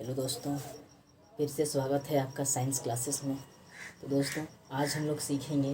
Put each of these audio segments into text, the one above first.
Hello दोस्तों, फिर से स्वागत है आपका साइंस क्लासेस में। तो दोस्तों, आज हम लोग सीखेंगे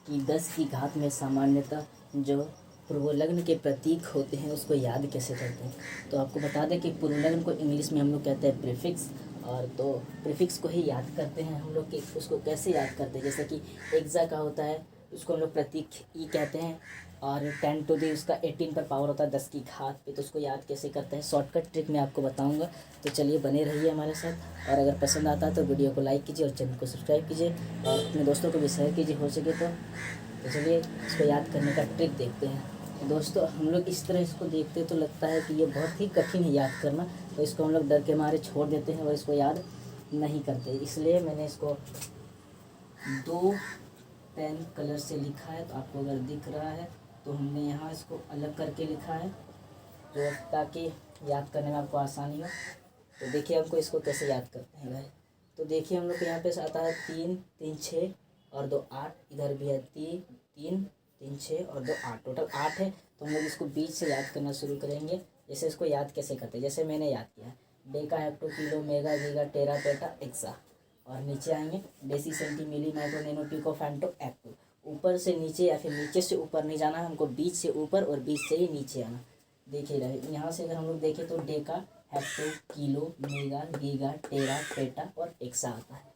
कि 10 की घात में सामान्यतः जो पूर्वलग्न के प्रतीक होते हैं उसको याद कैसे करते हैं। तो आपको बता दें कि पूर्वलग्न को इंग्लिश में हम लोग कहते हैं प्रीफिक्स, और तो प्रीफिक्स को ही याद करते हैं हम लोग कि उसको कैसे याद करते हैं। जैसे कि एक्सा का होता है, उसको हम लोग प्रतीक ई कहते हैं, और 10 टू दी उसका 18 पर पावर होता है 10 की घात पे। तो उसको याद कैसे करते हैं, शॉर्टकट ट्रिक मैं आपको बताऊंगा। तो चलिए बने रहिए हमारे साथ, और अगर पसंद आता है तो वीडियो को लाइक कीजिए और चैनल को सब्सक्राइब कीजिए और अपने दोस्तों को भी शेयर कीजिए हो सके तो चलिए इसको याद करने का ट्रिक देखते हैं। तो दोस्तों, हम लोग इस तरह इसको देखते तो लगता है कि ये बहुत ही कठिन है याद करना, तो इसको हम लोग डर के मारे छोड़ देते हैं और इसको याद नहीं करते। इसलिए मैंने इसको 2 पेन कलर से लिखा है, तो आपको अगर दिख रहा है तो हमने यहाँ इसको अलग करके लिखा है, तो ताकि याद करने में आपको आसानी हो। तो देखिए हमको इसको कैसे याद करते हैं भाई। तो देखिए हम लोग को यहाँ पे आता है 3 3 6 और 2 8, इधर भी है 3 3 3 6 और 2 8, टोटल 8 है। तो हम लोग इसको बीच से याद करना शुरू करेंगे। जैसे इसको याद कैसे करते हैं, जैसे मैंने याद किया deca hecto kilo mega giga tera peta exa, और नीचे आएंगे deci centi milli micro nano pico femto atto. ऊपर से नीचे या फिर नीचे से ऊपर नहीं जाना है हमको, बीच से ऊपर और बीच से ही नीचे आना। देखिए रहे यहाँ से अगर हम लोग देखें तो Deka hecto kilo mega giga tera PETA और एक्सा आता है।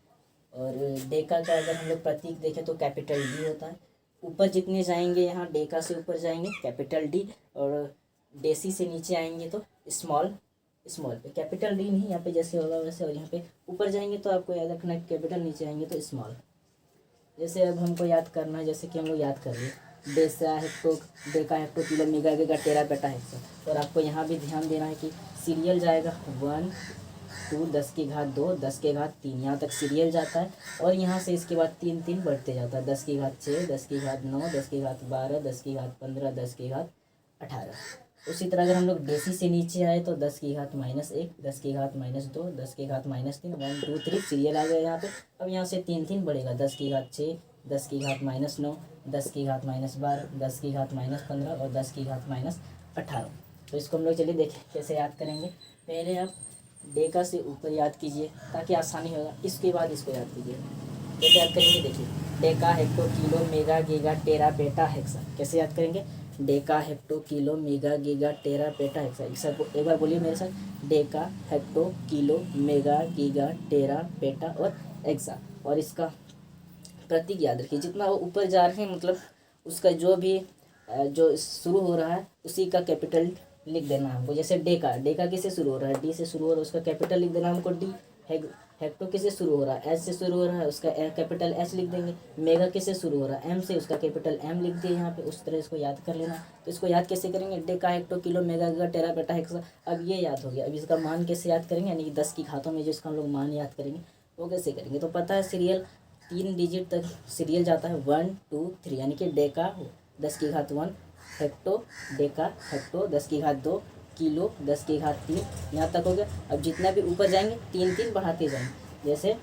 और डेका का अगर हम लोग प्रतीक देखें तो कैपिटल डी होता है। ऊपर जितने जाएंगे, यहाँ डेका से ऊपर जाएंगे कैपिटल डी, और डेसी से नीचे आएंगे तो स्मॉल स्मॉल पे कैपिटल डी नहीं, यहाँ पे जैसे होगा वैसे। और यहाँ पे ऊपर जाएंगे तो आपको याद रखना है कैपिटल, नीचे आएंगे तो स्मॉल। जैसे अब हमको याद करना है, जैसे कि हम लोग याद कर रहे deca hecto deca hecto kilo mega giga tera peta hexa. और आपको यहाँ भी ध्यान देना है कि सीरियल जाएगा 1 2 10 की घात 2 10 की घात 3, यहाँ तक सीरियल जाता है। और यहाँ से इसके बाद 3 3 बढ़ते जाता है, 10 की घात 6 10 की घात 9 10 की घात 12 10 की घात 15 10 की घात 18। उसी तरह अगर हम लोग डेसी से नीचे आए तो 10 की घात -1 10 की घात -2 10 की घात -3 1 2 3 सीरियल आ गया यहाँ पे। अब यहाँ से 3 3 बढ़ेगा, 10 की घात 6 10 की घात -9 10 की घात -12 10 की घात -15 और 10 की घात -18। तो इसको हम लोग चलिए देखें कैसे याद करेंगे। पहले आप डेका से ऊपर याद कीजिए ताकि आसानी होगा, इसके बाद इसको याद कीजिए। कैसे याद करेंगे देखिए, Deka hecto kilo mega giga tera peta hexa. कैसे याद करेंगे, Deka hecto kilo mega giga tera peta hexa. एक बार बोलिए मेरे साथ, Deka hecto kilo mega giga tera PETA और एक्सा। और इसका प्रतीक याद रखिए, जितना वो ऊपर जा रहे हैं मतलब उसका जो भी जो शुरू हो रहा है उसी का कैपिटल लिख देना हमको। जैसे डेका डेका किससे शुरू हो रहा है, डी से शुरू हो रहा है, उसका कैपिटल लिख देना हमको डी। हेक्टो किससे शुरू हो रहा है, एच से शुरू हो रहा है, उसका कैपिटल एच लिख देंगे। मेगा किससे शुरू हो रहा है, एम से, उसका कैपिटल एम लिख दिए यहाँ पे। उस तरह इसको याद कर लेना। तो इसको याद कैसे करेंगे, Deka hecto kilo mega giga tera peta hexa. अब ये याद हो गया। अब इसका मान कैसे याद करेंगे, यानी कि 10 की घातों में जो इसका हम लोग मान याद करेंगे वो कैसे करेंगे। तो पता है सीरियल 3 डिजिट तक सीरियल जाता है 1 2 3, यानी कि डेका 10 की घात 1, हेक्टो डेका हेक्टो 10 की घात 2, किलो 10 की घात 3, यहाँ तक हो गया। अब जितना भी ऊपर जाएंगे 3 3 बढ़ाते जाएंगे। जैसे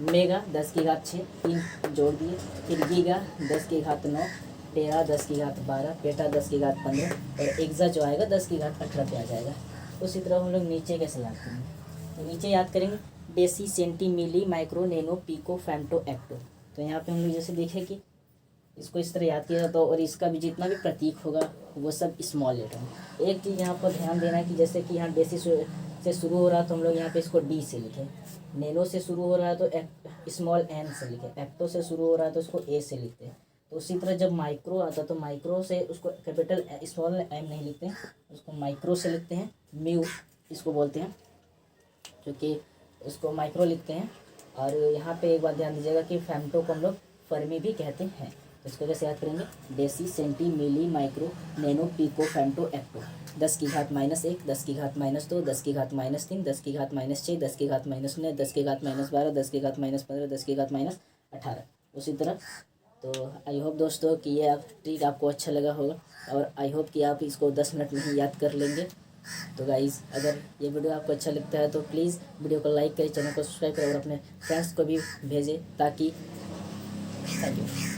मेगा 10 की घात 6 3 जोड़ दिए, फिर गीगा 10 की घात 9, टेरा 10 की घात 12, पेटा 10 की घात 15 और एक्सा जो आएगा 10 की घात 18 पे आ जाएगा। उसी तरह हम लोग नीचे कैसे याद करेंगे, तो नीचे याद करेंगे deci centi milli micro nano pico femto atto. तो यहाँ पे हम लोग जैसे देखें कि इसको इस तरह याद किया जाता है, और इसका भी जितना भी प्रतीक होगा वो सब स्मॉल लेटर में। एक चीज़ यहाँ पर ध्यान देना है कि जैसे कि यहाँ डेसी से शुरू हो रहा है तो हम लोग यहाँ पे इसको डी से लिखें, नैनो से शुरू हो रहा है तो स्मॉल एन से लिखें, एक्टो से शुरू हो रहा है तो उसको ए से लिखते हैं। तो उसी तरह जब माइक्रो आता है तो माइक्रो से उसको कैपिटल स्मॉल एम नहीं लिखते हैं, उसको माइक्रो से लिखते हैं, म्यू इसको बोलते हैं, क्योंकि उसको माइक्रो लिखते हैं। और यहाँ पे एक बात ध्यान दीजिएगा कि फैम्टो को हम लोग फर्मी भी कहते हैं। इसको कैसे याद करेंगे, deci centi milli micro nano pico femto atto 10 की घात -1 10 की घात -2 10 की घात -3 10 की घात -6 10 की घात -9 10 की घात -12 10 की घात -15 10 की घात -18। उसी तरह। तो आई होप दोस्तों कि ये ट्रिक आपको अच्छा लगा होगा, और आई होप कि आप इसको 10 मिनट में ही याद कर लेंगे। तो गाइज़, अगर ये वीडियो आपको अच्छा लगता है तो प्लीज़ वीडियो को लाइक करें, चैनल को सब्सक्राइब करें और अपने फ्रेंड्स को भी भेजें ताकि। Thank you.